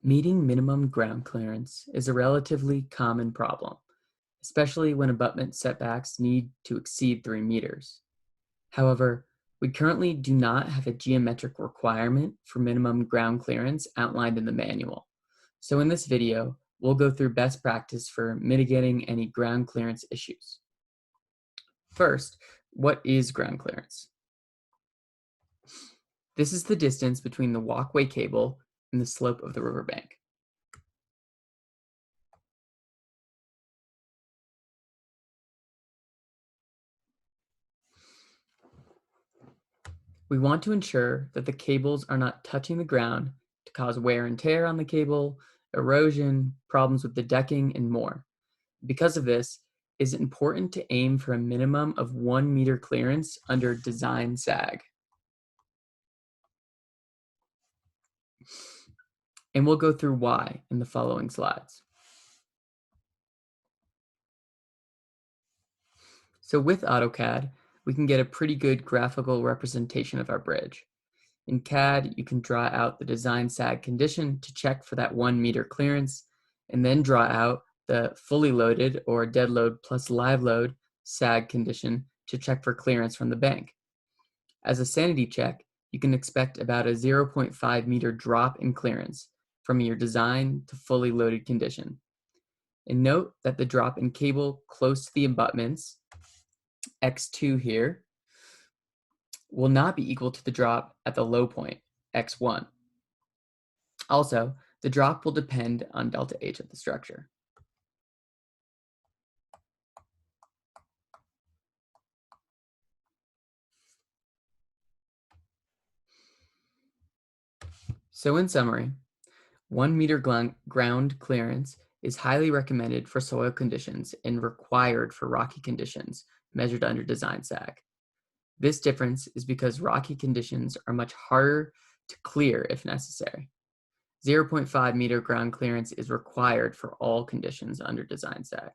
Meeting minimum ground clearance is a relatively common problem, especially when abutment setbacks need to exceed 3 meters. However, we currently do not have a geometric requirement for minimum ground clearance outlined in the manual. So in this video, we'll go through best practice for mitigating any ground clearance issues. First, what is ground clearance? This is the distance between the walkway cable and the slope of the riverbank. We want to ensure that the cables are not touching the ground to cause wear and tear on the cable, erosion, problems with the decking, and more. Because of this, it is important to aim for a minimum of 1 meter clearance under design sag. And we'll go through why in the following slides. So with AutoCAD, we can get a pretty good graphical representation of our bridge. In CAD, you can draw out the design sag condition to check for that 1 meter clearance, and then draw out the fully loaded or dead load plus live load sag condition to check for clearance from the bank. As a sanity check, you can expect about a 0.5 meter drop in clearance from your design to fully loaded condition. And note that the drop in cable close to the abutments, X2 here, will not be equal to the drop at the low point, X1. Also, the drop will depend on delta H of the structure. So in summary, 1 meter ground clearance is highly recommended for soil conditions and required for rocky conditions measured under design sag. This difference is because rocky conditions are much harder to clear if necessary. 0.5 meter ground clearance is required for all conditions under design sag.